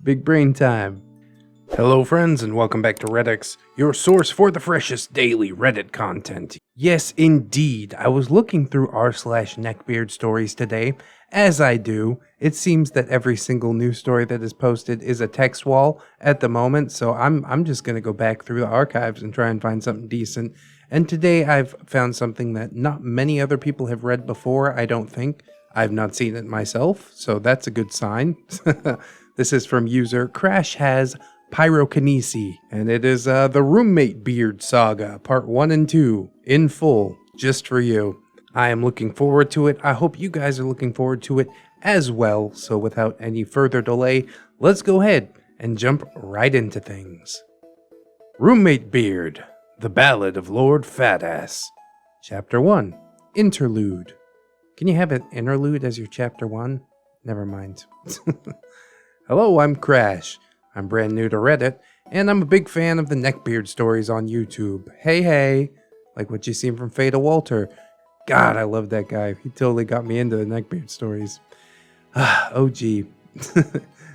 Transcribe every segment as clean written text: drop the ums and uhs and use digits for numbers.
Big brain time. Hello friends and welcome back to ReddX, your source for the freshest daily Reddit content. Yes indeed, I was looking through r/NeckbeardStories today. As I do, it seems that every single news story that is posted is a text wall at the moment, so I'm just going to go back through the archives and try and find something decent. And today I've found something that not many other people have read before, I don't think. I've not seen it myself, so that's a good sign. This is from user Crash Has Pyrokinesis, and it is the Roommate Beard Saga, part 1 and 2, in full, just for you. I am looking forward to it. I hope you guys are looking forward to it as well. So without any further delay, let's go ahead and jump right into things. Roommate Beard, The Ballad of Lord FATASS. Chapter 1, Interlude. Can you have an interlude as your chapter 1? Never mind. Hello, I'm Crash. I'm brand new to Reddit, and I'm a big fan of the NeckbeardStories on YouTube. Hey, like what you seen from Fata Walter. God, I love that guy. He totally got me into the NeckbeardStories. Oh gee.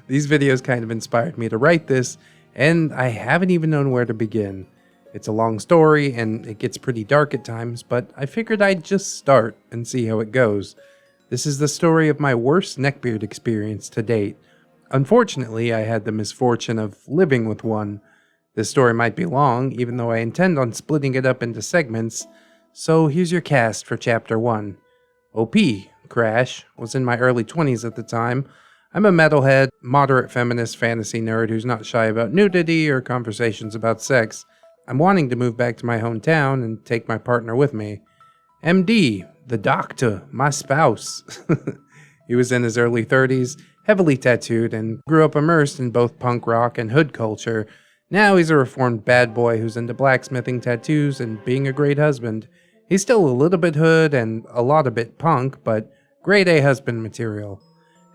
These videos kind of inspired me to write this, and I haven't even known where to begin. It's a long story, and it gets pretty dark at times, but I figured I'd just start and see how it goes. This is the story of my worst neckbeard experience to date. Unfortunately, I had the misfortune of living with one. This story might be long, even though I intend on splitting it up into segments. So here's your cast for Chapter 1. OP, Crash, was in my early 20s at the time. I'm a metalhead, moderate feminist fantasy nerd who's not shy about nudity or conversations about sex. I'm wanting to move back to my hometown and take my partner with me. MD, the doctor, my spouse. He was in his early 30s, heavily tattooed, and grew up immersed in both punk rock and hood culture. Now he's a reformed bad boy who's into blacksmithing, tattoos, and being a great husband. He's still a little bit hood and a lot of bit punk, but grade A husband material.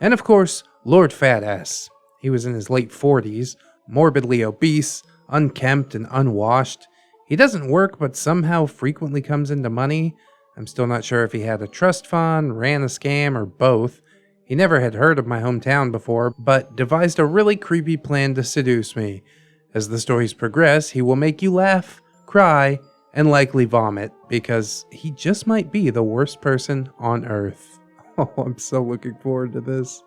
And of course, Lord FATASS. He was in his late 40s, morbidly obese, unkempt, and unwashed. He doesn't work, but somehow frequently comes into money. I'm still not sure if he had a trust fund, ran a scam, or both. He never had heard of my hometown before, but devised a really creepy plan to seduce me. As the stories progress, he will make you laugh, cry, and likely vomit, because he just might be the worst person on Earth. Oh, I'm so looking forward to this.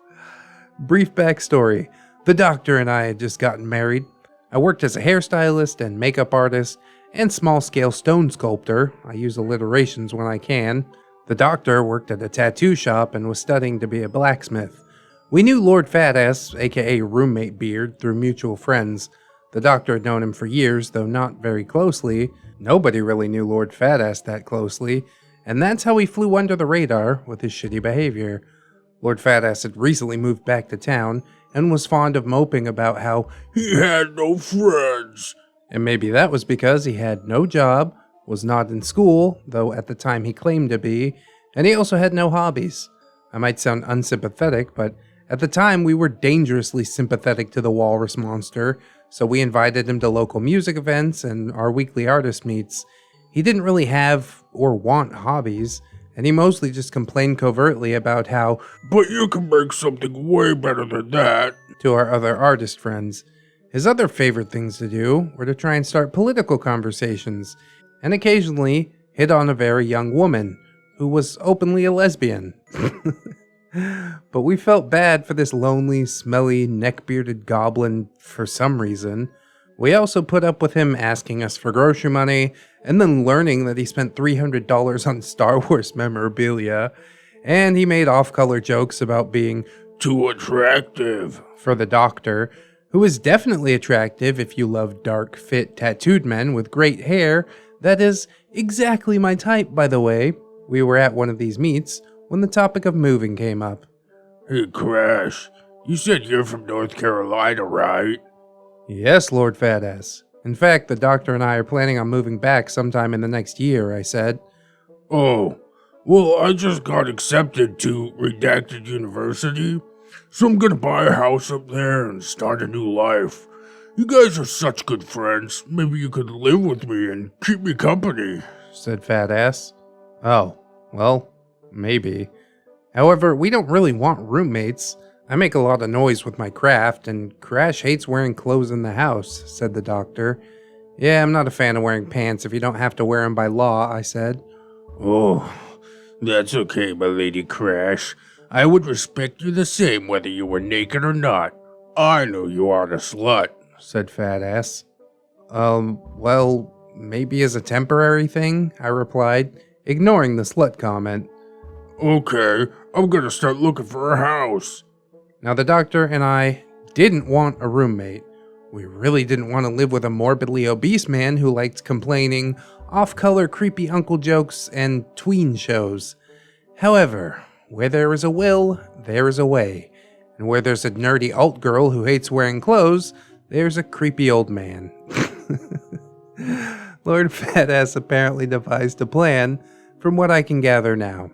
Brief backstory. The doctor and I had just gotten married. I worked as a hairstylist and makeup artist, and small-scale stone sculptor. I use alliterations when I can. The doctor worked at a tattoo shop and was studying to be a blacksmith. We knew Lord FATASS, aka Roommate Beard, through mutual friends. The doctor had known him for years, though not very closely. Nobody really knew Lord FATASS that closely, and that's how he flew under the radar with his shitty behavior. Lord FATASS had recently moved back to town and was fond of moping about how he had no friends. And maybe that was because he had no job, was not in school, though at the time he claimed to be, and he also had no hobbies. I might sound unsympathetic, but at the time we were dangerously sympathetic to the walrus monster, so we invited him to local music events and our weekly artist meets. He didn't really have or want hobbies, and he mostly just complained covertly about how, "But you can make something way better than that," to our other artist friends. His other favorite things to do were to try and start political conversations, and occasionally hit on a very young woman, who was openly a lesbian. But we felt bad for this lonely, smelly, neck-bearded goblin for some reason. We also put up with him asking us for grocery money, and then learning that he spent $300 on Star Wars memorabilia, and he made off-color jokes about being too attractive for the doctor, who is definitely attractive if you love dark, fit, tattooed men with great hair. That is exactly my type, by the way. We were at one of these meets when the topic of moving came up. "Hey, Crash, you said you're from North Carolina, right?" "Yes, Lord FATASS. In fact, the doctor and I are planning on moving back sometime in the next year," I said. "Oh, well, I just got accepted to Redacted University, so I'm gonna buy a house up there and start a new life. You guys are such good friends. Maybe you could live with me and keep me company," said FATASS. Oh, well, maybe. However, we don't really want roommates. I make a lot of noise with my craft, and Crash hates wearing clothes in the house, said the doctor. Yeah, I'm not a fan of wearing pants if you don't have to wear them by law, I said. Oh, that's okay, my lady Crash. I would respect you the same whether you were naked or not. I know you aren't a slut, said FATASS. Well, maybe as a temporary thing, I replied, ignoring the slut comment. Okay, I'm gonna start looking for a house. Now, the doctor and I didn't want a roommate. We really didn't want to live with a morbidly obese man who liked complaining, off-color creepy uncle jokes, and tween shows. However, where there is a will, there is a way. And where there's a nerdy alt girl who hates wearing clothes, there's a creepy old man. Lord FATASS apparently devised a plan, from what I can gather now.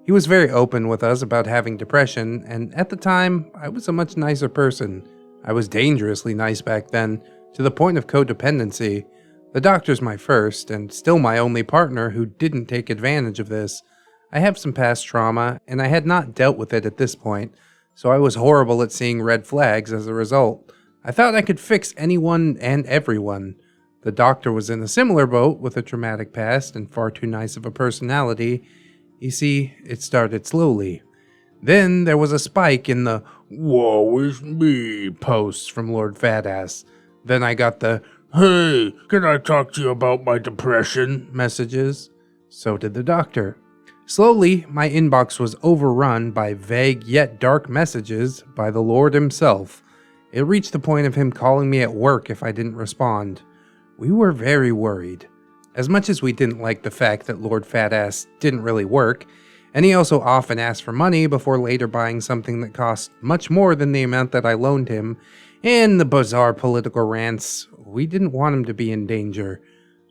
He was very open with us about having depression, and at the time, I was a much nicer person. I was dangerously nice back then, to the point of codependency. The doctor's my first, and still my only partner who didn't take advantage of this. I have some past trauma, and I had not dealt with it at this point, so I was horrible at seeing red flags as a result. I thought I could fix anyone and everyone. The doctor was in a similar boat with a traumatic past and far too nice of a personality. You see, it started slowly. Then there was a spike in the "Woe is me" posts from Lord FATASS. Then I got the "Hey, can I talk to you about my depression" messages. So did the doctor. Slowly, my inbox was overrun by vague yet dark messages by the Lord himself. It reached the point of him calling me at work if I didn't respond. We were very worried. As much as we didn't like the fact that Lord FATASS didn't really work, and he also often asked for money before later buying something that cost much more than the amount that I loaned him, and the bizarre political rants, we didn't want him to be in danger.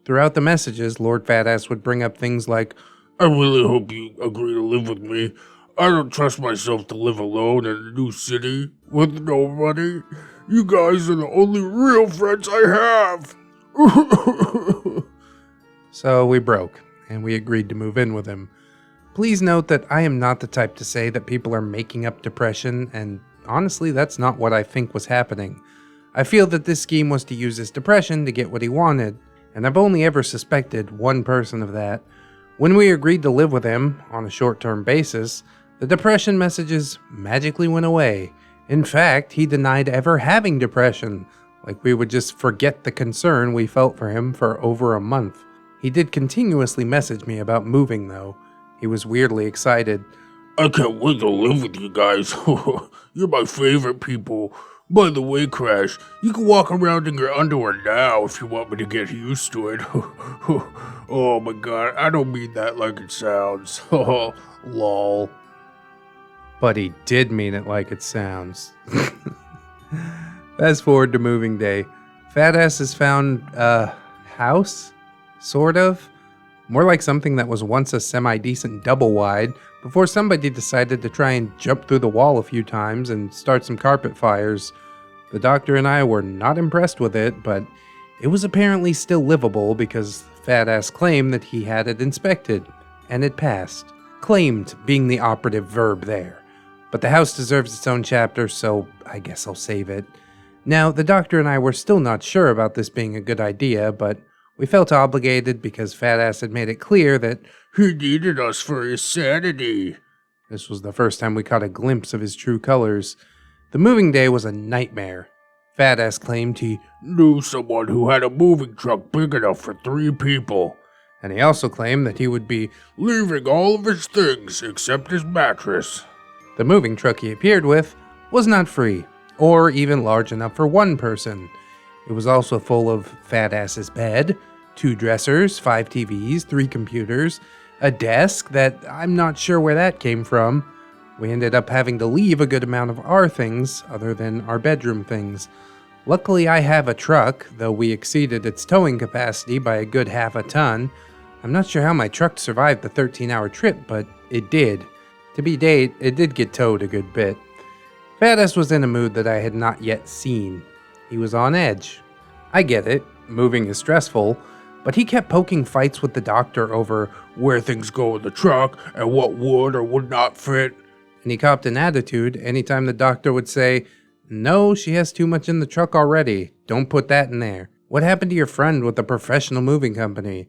Throughout the messages, Lord FATASS would bring up things like, I really hope you agree to live with me. I don't trust myself to live alone in a new city with nobody. You guys are the only real friends I have. So we broke, and we agreed to move in with him. Please note that I am not the type to say that people are making up depression, and honestly, that's not what I think was happening. I feel that this scheme was to use his depression to get what he wanted, and I've only ever suspected one person of that. When we agreed to live with him, on a short-term basis, the depression messages magically went away. In fact, he denied ever having depression, like we would just forget the concern we felt for him for over a month. He did continuously message me about moving, though. He was weirdly excited. I can't wait to live with you guys. You're my favorite people. By the way, Crash, you can walk around in your underwear now if you want me to get used to it. Oh my god, I don't mean that like it sounds. Lol. But he did mean it like it sounds. Fast forward to moving day. FATASS has found a house? Sort of. More like something that was once a semi-decent double wide before somebody decided to try and jump through the wall a few times and start some carpet fires. The doctor and I were not impressed with it, but it was apparently still livable because FATASS claimed that he had it inspected, and it passed. Claimed being the operative verb there. But the house deserves its own chapter, so I guess I'll save it. Now, the doctor and I were still not sure about this being a good idea, but we felt obligated because FATASS had made it clear that he needed us for his sanity. This was the first time we caught a glimpse of his true colors. The moving day was a nightmare. FATASS claimed he knew someone who had a moving truck big enough for 3 people. And he also claimed that he would be leaving all of his things except his mattress. The moving truck he appeared with was not free, or even large enough for one person. It was also full of FATASS's bed, 2 dressers, 5 TVs, 3 computers, a desk that I'm not sure where that came from. We ended up having to leave a good amount of our things, other than our bedroom things. Luckily I have a truck, though we exceeded its towing capacity by a good half a ton. I'm not sure how my truck survived the 13-hour trip, but it did. To be date, it did get towed a good bit. FATASS was in a mood that I had not yet seen. He was on edge. I get it, moving is stressful, but he kept poking fights with the doctor over where things go in the truck and what would or would not fit. and he copped an attitude anytime the doctor would say, "No, she has too much in the truck already. Don't put that in there. What happened to your friend with the professional moving company?"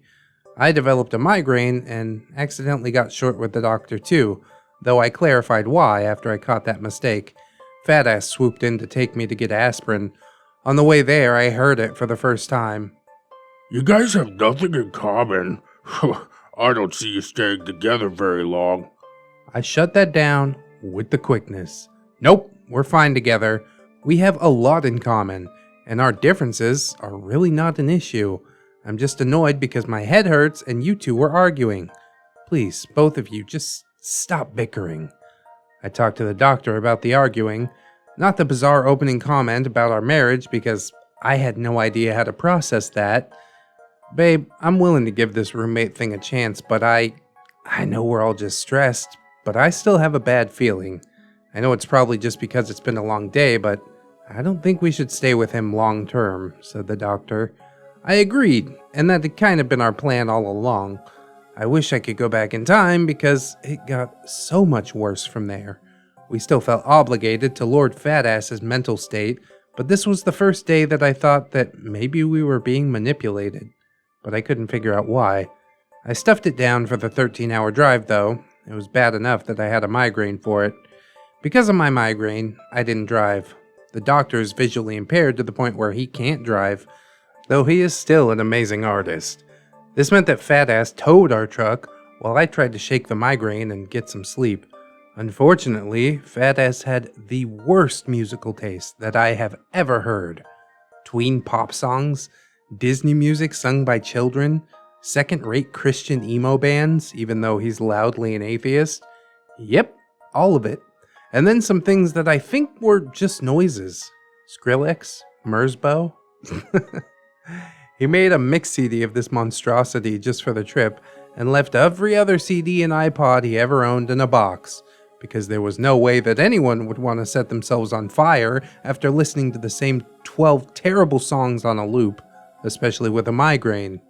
I developed a migraine and accidentally got short with the doctor too, though I clarified why after I caught that mistake. FATASS swooped in to take me to get aspirin. On the way there, I heard it for the first time. You guys have nothing in common. I don't see you staying together very long. I shut that down with the quickness. Nope, we're fine together. We have a lot in common, and our differences are really not an issue. I'm just annoyed because my head hurts and you two were arguing. Please, both of you, just stop bickering. I talked to the doctor about the arguing, not the bizarre opening comment about our marriage because I had no idea how to process that. Babe, I'm willing to give this roommate thing a chance, but I know we're all just stressed, but I still have a bad feeling. I know it's probably just because it's been a long day, but I don't think we should stay with him long term, said the doctor. I agreed, and that had kind of been our plan all along. I wish I could go back in time because it got so much worse from there. We still felt obligated to Lord FATASS's mental state, but this was the first day that I thought that maybe we were being manipulated. But I couldn't figure out why. I stuffed it down for the 13-hour drive, though. It was bad enough that I had a migraine for it. Because of my migraine, I didn't drive. The doctor is visually impaired to the point where he can't drive, though he is still an amazing artist. This meant that FATASS towed our truck while I tried to shake the migraine and get some sleep. Unfortunately, FATASS had the worst musical taste that I have ever heard. Tween pop songs, Disney music sung by children, second-rate Christian emo bands, even though he's loudly an atheist. Yep, all of it. And then some things that I think were just noises. Skrillex, Merzbow. He made a mix CD of this monstrosity just for the trip and left every other CD and iPod he ever owned in a box, because there was no way that anyone would want to set themselves on fire after listening to the same 12 terrible songs on a loop, especially with a migraine.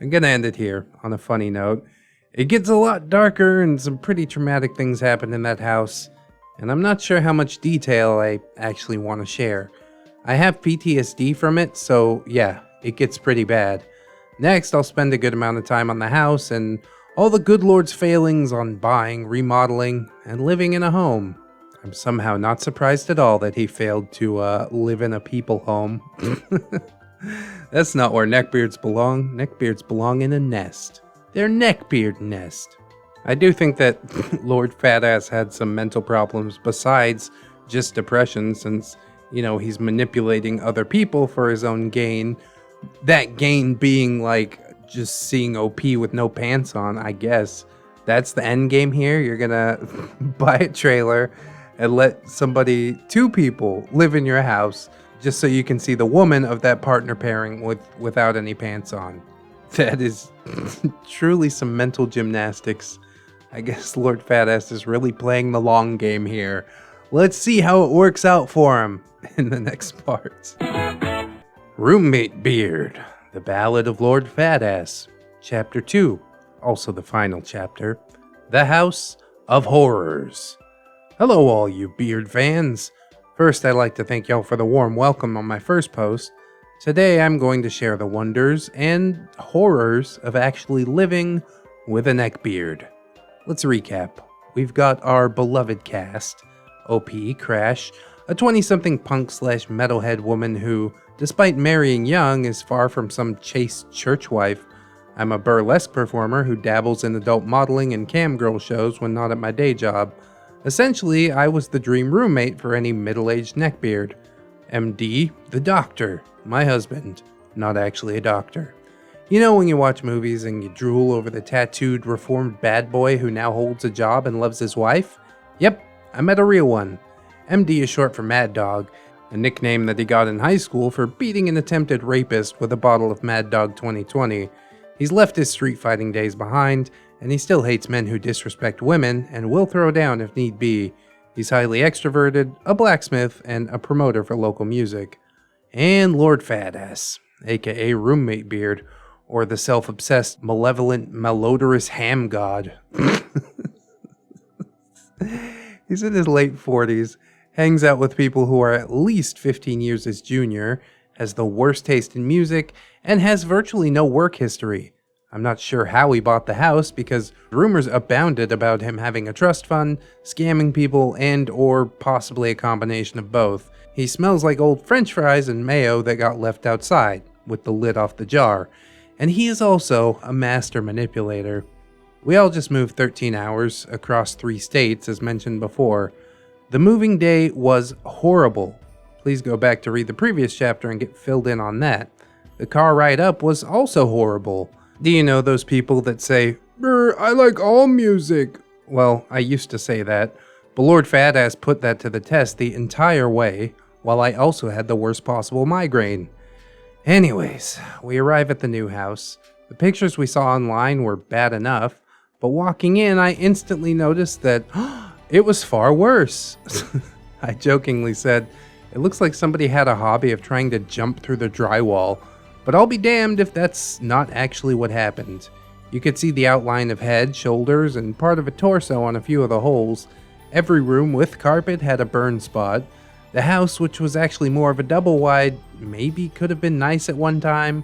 I'm gonna end it here on a funny note. It gets a lot darker and some pretty traumatic things happen in that house, and I'm not sure how much detail I actually want to share. I have PTSD from it, so yeah, it gets pretty bad. Next, I'll spend a good amount of time on the house and all the good Lord's failings on buying, remodeling, and living in a home. I'm somehow not surprised at all that he failed to live in a people home. That's not where neckbeards belong. Neckbeards belong in a nest. Their neckbeard nest. I do think that Lord FATASS had some mental problems besides just depression, since, you know, he's manipulating other people for his own gain. That gain being like just seeing OP with no pants on, I guess. That's the end game here. You're gonna buy a trailer and let two people live in your house just so you can see the woman of that partner pairing without any pants on. That is truly some mental gymnastics. I guess Lord FATASS is really playing the long game here. Let's see how it works out for him in the next part. Roommate Beard, the Ballad of Lord FATASS, Chapter 2, also the final chapter, The House of Horrors. Hello all you Beard fans. First, I'd like to thank y'all for the warm welcome on my first post. Today I'm going to share the wonders and horrors of actually living with a neckbeard. Let's recap. We've got our beloved cast, OP, Crash, a 20-something punk/metalhead woman who, despite marrying young, is far from some chaste church wife. I'm a burlesque performer who dabbles in adult modeling and cam girl shows when not at my day job. Essentially, I was the dream roommate for any middle-aged neckbeard. MD, the doctor, my husband, not actually a doctor. You know when you watch movies and you drool over the tattooed, reformed bad boy who now holds a job and loves his wife? Yep, I met a real one. MD is short for Mad Dog, a nickname that he got in high school for beating an attempted rapist with a bottle of Mad Dog 2020. He's left his street fighting days behind, and he still hates men who disrespect women and will throw down if need be. He's highly extroverted, a blacksmith, and a promoter for local music. And Lord FATASS, aka Roommate Beard, or the self-obsessed, malevolent, malodorous hamgod. He's in his late 40s, hangs out with people who are at least 15 years his junior, has the worst taste in music, and has virtually no work history. I'm not sure how he bought the house because rumors abounded about him having a trust fund, scamming people, and or possibly a combination of both. He smells like old french fries and mayo that got left outside, with the lid off the jar. And he is also a master manipulator. We all just moved 13 hours across 3 states as mentioned before. The moving day was horrible. Please go back to read the previous chapter and get filled in on that. The car ride up was also horrible. Do you know those people that say, I like all music? Well, I used to say that, but Lord FATASS put that to the test the entire way, while I also had the worst possible migraine. Anyways, we arrive at the new house. The pictures we saw online were bad enough, but walking in I instantly noticed that it was far worse. I jokingly said, it looks like somebody had a hobby of trying to jump through the drywall. But I'll be damned if that's not actually what happened. You could see the outline of head, shoulders, and part of a torso on a few of the holes. Every room with carpet had a burn spot. The house, which was actually more of a double wide, maybe could have been nice at one time,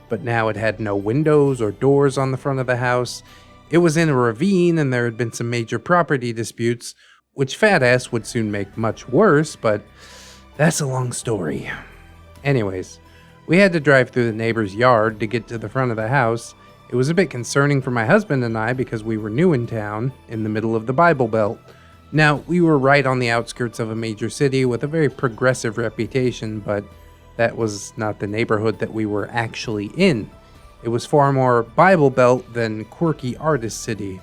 but now it had no windows or doors on the front of the house. It was in a ravine and there had been some major property disputes, which FATASS would soon make much worse, but that's a long story. Anyways, we had to drive through the neighbor's yard to get to the front of the house. It was a bit concerning for my husband and I because we were new in town, in the middle of the Bible Belt. Now, we were right on the outskirts of a major city with a very progressive reputation, but that was not the neighborhood that we were actually in. It was far more Bible Belt than quirky artist city.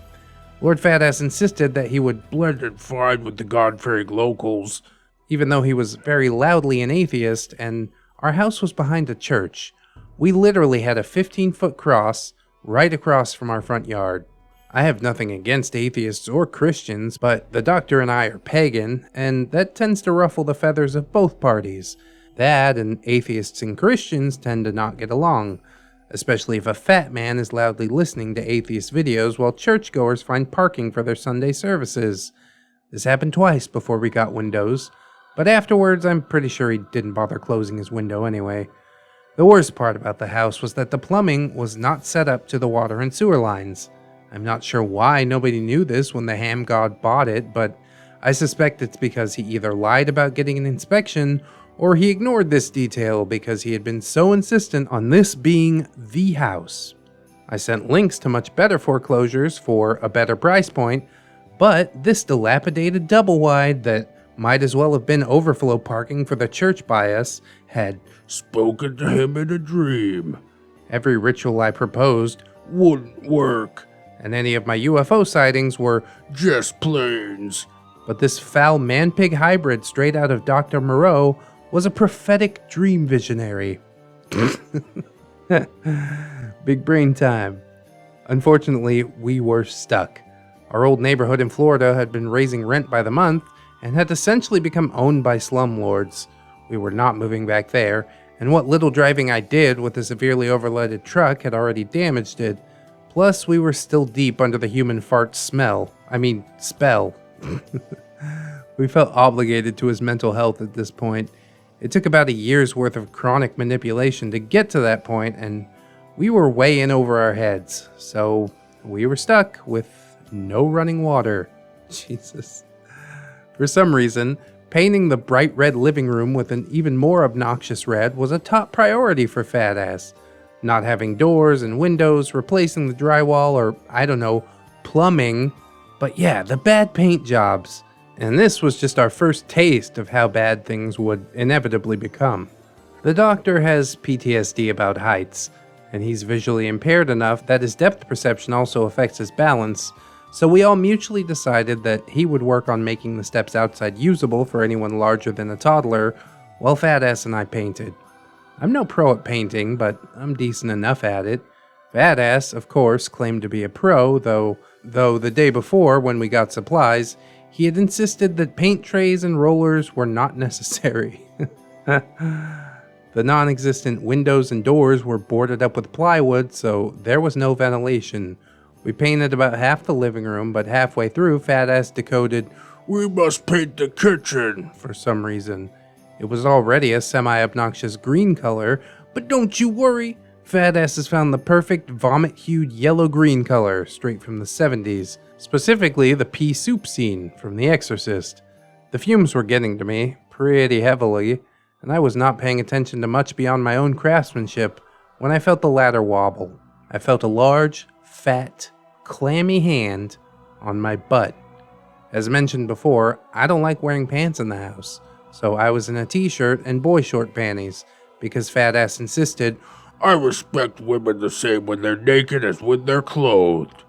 Lord FATASS insisted that he would blend And fine with the God-fearing locals. even though he was very loudly an atheist, and our house was behind a church. We literally had a 15-foot cross right across from our front yard. I have nothing against atheists or Christians, but the doctor and I are pagan, and that tends to ruffle the feathers of both parties. That and atheists and Christians tend to not get along, especially if a fat man is loudly listening to atheist videos while churchgoers find parking for their Sunday services. This happened twice before we got windows, but afterwards I'm pretty sure he didn't bother closing his window anyway. The worst part about the house was that the plumbing was not set up to the water and sewer lines. I'm not sure why nobody knew this when the hamgod bought it, but I suspect it's because he either lied about getting an inspection or he ignored this detail because he had been so insistent on this being the house. I sent links to much better foreclosures for a better price point, but this dilapidated double wide that might as well have been overflow parking for the church by us had Spoken to him in a dream. every ritual I proposed, Wouldn't work. and any of my UFO sightings were, Just planes. but this foul man-pig hybrid straight out of Dr. Moreau was a prophetic dream visionary. Big brain time. Unfortunately, we were stuck. Our old neighborhood in Florida had been raising rent by the month and had essentially become owned by slumlords. We were not moving back there, and what little driving I did with a severely overloaded truck had already damaged it. Plus, we were still deep under the human fart spell. We felt obligated to his mental health at this point. It took about a year's worth of chronic manipulation to get to that point, and we were way in over our heads. So we were stuck with no running water. Jesus. For some reason, painting the bright red living room with an even more obnoxious red was a top priority for FATASS. Not having doors and windows, replacing the drywall, or I don't know, plumbing. But yeah, the bad paint jobs. And this was just our first taste of how bad things would inevitably become. The doctor has PTSD about heights, and he's visually impaired enough that his depth perception also affects his balance, so we all mutually decided that he would work on making the steps outside usable for anyone larger than a toddler, while FATASS and I painted. I'm no pro at painting, but I'm decent enough at it. FATASS, of course, claimed to be a pro, though the day before, when we got supplies, he had insisted that paint trays and rollers were not necessary. The non-existent windows and doors were boarded up with plywood, so there was no ventilation. We painted about half the living room, but halfway through, FATASS decoded, We must paint the kitchen. For some reason. It was already a semi-obnoxious green color, but don't you worry, FATASS has found the perfect vomit-hued yellow-green color straight from the 70s, specifically the pea soup scene from The Exorcist. The fumes were getting to me pretty heavily, and I was not paying attention to much beyond my own craftsmanship when I felt the ladder wobble. I felt a large, fat, clammy hand on my butt. As mentioned before, I don't like wearing pants in the house, so I was in a t-shirt and boy short panties, because FATASS insisted, I respect women the same when they're naked as when they're clothed.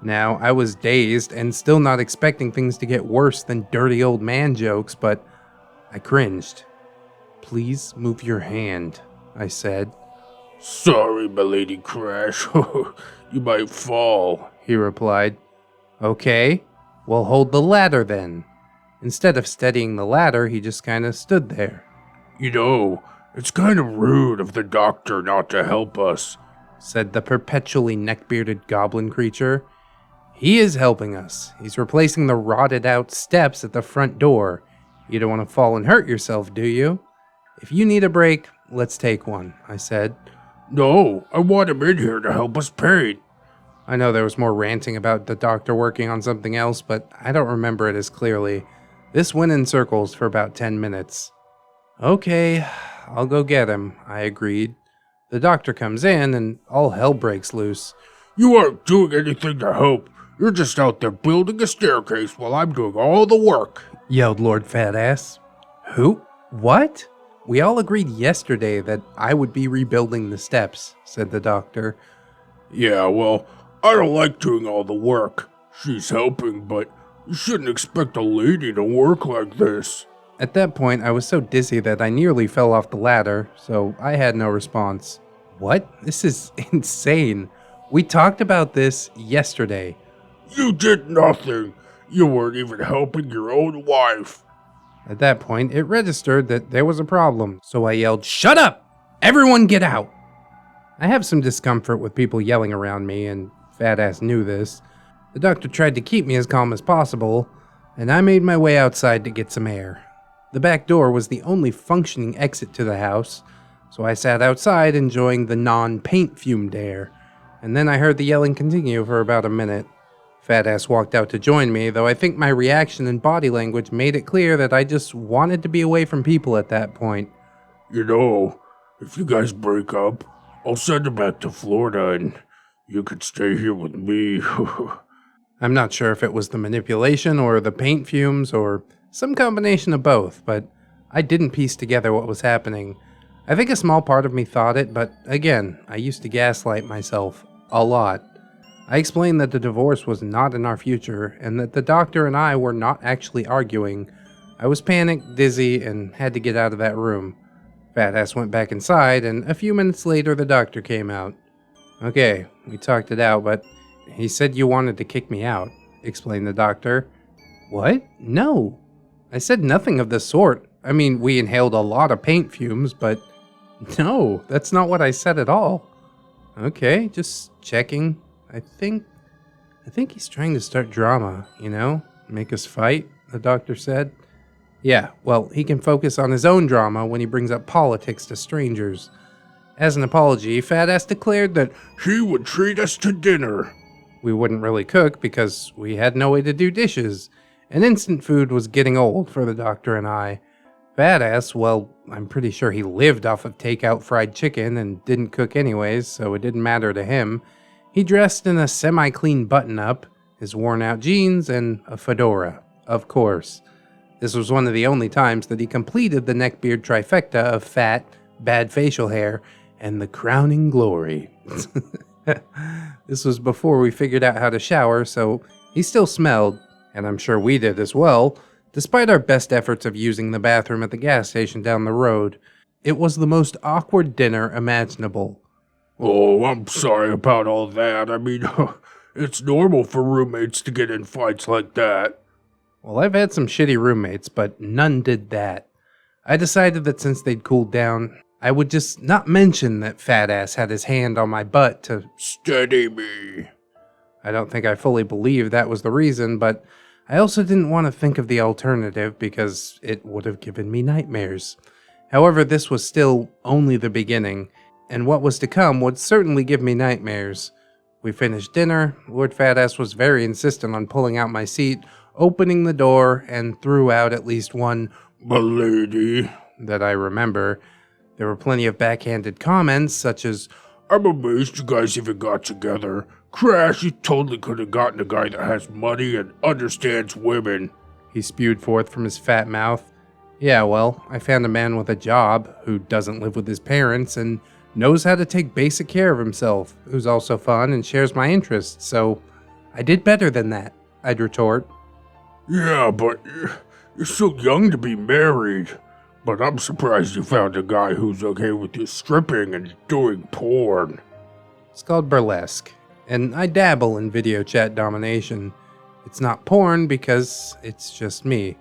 Now, I was dazed and still not expecting things to get worse than dirty old man jokes, but I cringed. Please move your hand, I said. Sorry, milady Crash. You might fall, he replied. Okay, well hold the ladder then. Instead of steadying the ladder, he just kinda stood there. You know, it's kind of rude of the doctor not to help us, said the perpetually neck-bearded goblin creature. He is helping us. He's replacing the rotted out steps at the front door. You don't want to fall and hurt yourself, do you? If you need a break, let's take one, I said. No, I want him in here to help us paint. I know there was more ranting about the doctor working on something else, but I don't remember it as clearly. This went in circles for about 10 minutes. Okay, I'll go get him, I agreed. The doctor comes in and all hell breaks loose. You aren't doing anything to help. You're just out there building a staircase while I'm doing all the work, yelled Lord FATASS. Who? What? We all agreed yesterday that I would be rebuilding the steps, said the doctor. Yeah, well, I don't like doing all the work. She's helping, but you shouldn't expect a lady to work like this. At that point, I was so dizzy that I nearly fell off the ladder, so I had no response. What? This is insane. We talked about this yesterday. You did nothing. You weren't even helping your own wife. At that point, it registered that there was a problem, so I yelled, "Shut up! Everyone get out!" I have some discomfort with people yelling around me, and FATASS knew this. The doctor tried to keep me as calm as possible, and I made my way outside to get some air. The back door was the only functioning exit to the house, so I sat outside enjoying the non-paint fumed air, and then I heard the yelling continue for about a minute. FATASS walked out to join me, though I think my reaction and body language made it clear that I just wanted to be away from people at that point. You know, if you guys break up, I'll send him back to Florida and you could stay here with me. I'm not sure if it was the manipulation or the paint fumes or some combination of both, but I didn't piece together what was happening. I think a small part of me thought it, but again, I used to gaslight myself a lot. I explained that the divorce was not in our future and that the doctor and I were not actually arguing. I was panicked, dizzy, and had to get out of that room. FATASS went back inside, and a few minutes later the doctor came out. Okay, we talked it out, but he said you wanted to kick me out, explained the doctor. What? No. I said nothing of the sort. I mean, we inhaled a lot of paint fumes, but no, that's not what I said at all. Okay, just checking. I think he's trying to start drama, you know? Make us fight, the doctor said. Yeah, well, he can focus on his own drama when he brings up politics to strangers. As an apology, FATASS declared that he would treat us to dinner. We wouldn't really cook because we had no way to do dishes, and instant food was getting old for the doctor and I. FATASS, well, I'm pretty sure he lived off of takeout fried chicken and didn't cook anyways, so it didn't matter to him. He dressed in a semi-clean button-up, his worn-out jeans, and a fedora, of course. This was one of the only times that he completed the neckbeard trifecta of fat, bad facial hair, and the crowning glory. This was before we figured out how to shower, so he still smelled, and I'm sure we did as well, despite our best efforts of using the bathroom at the gas station down the road. It was the most awkward dinner imaginable. Oh, I'm sorry about all that. I mean, it's normal for roommates to get in fights like that. Well, I've had some shitty roommates, but none did that. I decided that since they'd cooled down, I would just not mention that FATASS had his hand on my butt to steady me. I don't think I fully believed that was the reason, but I also didn't want to think of the alternative because it would have given me nightmares. However, this was still only the beginning, and what was to come would certainly give me nightmares. We finished dinner. Lord FATASS was very insistent on pulling out my seat, opening the door, and threw out at least one "Milady." that I remember. There were plenty of backhanded comments, such as, I'm amazed you guys even got together. Crash, you totally could have gotten a guy that has money and understands women. he spewed forth from his fat mouth. Yeah, well, I found a man with a job, who doesn't live with his parents, and knows how to take basic care of himself, who's also fun and shares my interests, so I did better than that, I'd retort. Yeah, but you're so young to be married. But I'm surprised you found a guy who's okay with you stripping and doing porn. It's called burlesque, and I dabble in video chat domination. It's not porn because it's just me.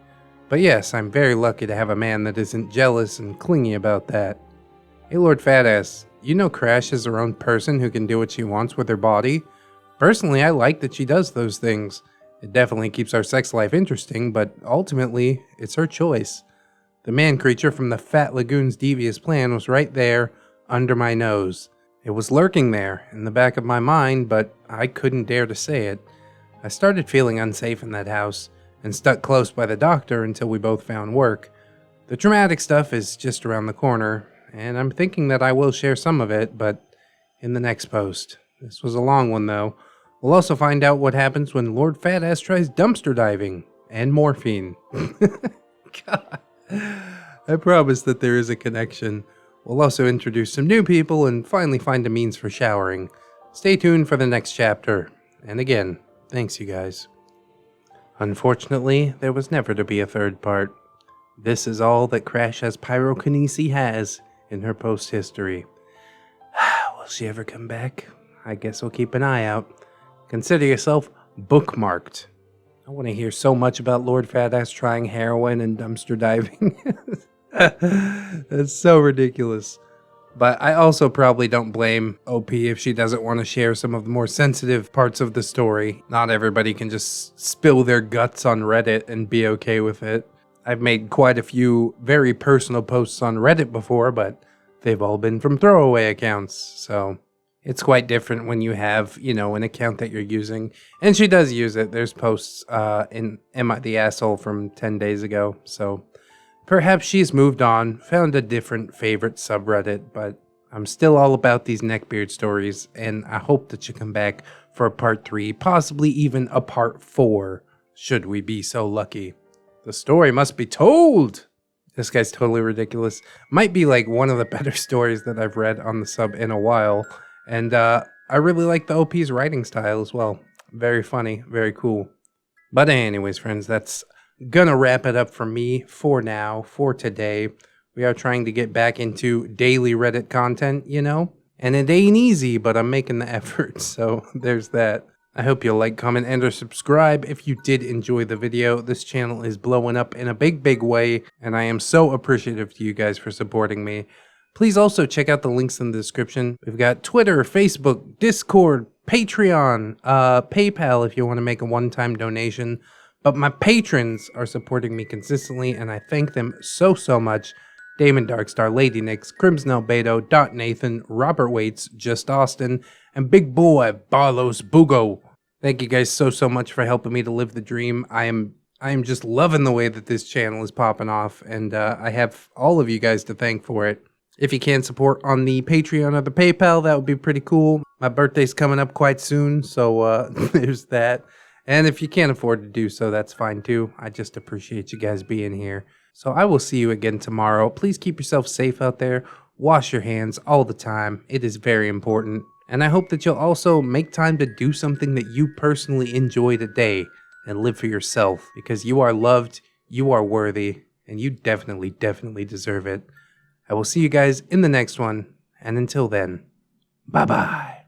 But yes, I'm very lucky to have a man that isn't jealous and clingy about that. Hey Lord FATASS, you know Crash is her own person who can do what she wants with her body? Personally, I like that she does those things. It definitely keeps our sex life interesting, but ultimately, it's her choice. The man creature from the Fat Lagoon's devious plan was right there, under my nose. It was lurking there, in the back of my mind, but I couldn't dare to say it. I started feeling unsafe in that house, and stuck close by the doctor until we both found work. The traumatic stuff is just around the corner, and I'm thinking that I will share some of it, but in the next post. This was a long one, though. We'll also find out what happens when Lord FATASS tries dumpster diving, and morphine. God. I promise that there is a connection. We'll also introduce some new people and finally find a means for showering. Stay tuned for the next chapter. And again, thanks you guys. Unfortunately, there was never to be a third part. This is all that Crash as Pyrokinese has in her post history. Will she ever come back? I guess we'll keep an eye out. Consider yourself bookmarked. I want to hear so much about Lord FATASS trying heroin and dumpster diving. That's so ridiculous. But I also probably don't blame OP if she doesn't want to share some of the more sensitive parts of the story. Not everybody can just spill their guts on Reddit and be okay with it. I've made quite a few very personal posts on Reddit before, but they've all been from throwaway accounts, so it's quite different when you have, an account that you're using. And she does use it. There's posts in Am I the Asshole from 10 days ago. So perhaps she's moved on, found a different favorite subreddit. But I'm still all about these Neckbeard stories. And I hope that you come back for a part 3, possibly even a part 4, should we be so lucky. The story must be told. This guy's totally ridiculous. Might be like one of the better stories that I've read on the sub in a while. And I really like the OP's writing style as well. Very funny, very cool. But anyways, friends, that's gonna wrap it up for me for now, for today. We are trying to get back into daily Reddit content, And it ain't easy, but I'm making the effort, so there's that. I hope you'll like, comment, and or subscribe if you did enjoy the video. This channel is blowing up in a big, big way, and I am so appreciative to you guys for supporting me. Please also check out the links in the description. We've got Twitter, Facebook, Discord, Patreon, PayPal if you want to make a one-time donation. But my patrons are supporting me consistently, and I thank them so, so much. Damon Darkstar, Lady Nix, Crimson Albedo, Dot Nathan, Robert Waits, Just Austin, and Big Boy, Barlos Bugo. Thank you guys so, so much for helping me to live the dream. I am just loving the way that this channel is popping off, and I have all of you guys to thank for it. If you can support on the Patreon or the PayPal, that would be pretty cool. My birthday's coming up quite soon, so there's that. And if you can't afford to do so, that's fine too. I just appreciate you guys being here. So I will see you again tomorrow. Please keep yourself safe out there. Wash your hands all the time. It is very important. And I hope that you'll also make time to do something that you personally enjoy today and live for yourself, because you are loved, you are worthy, and you definitely, definitely deserve it. I will see you guys in the next one, and until then, bye-bye.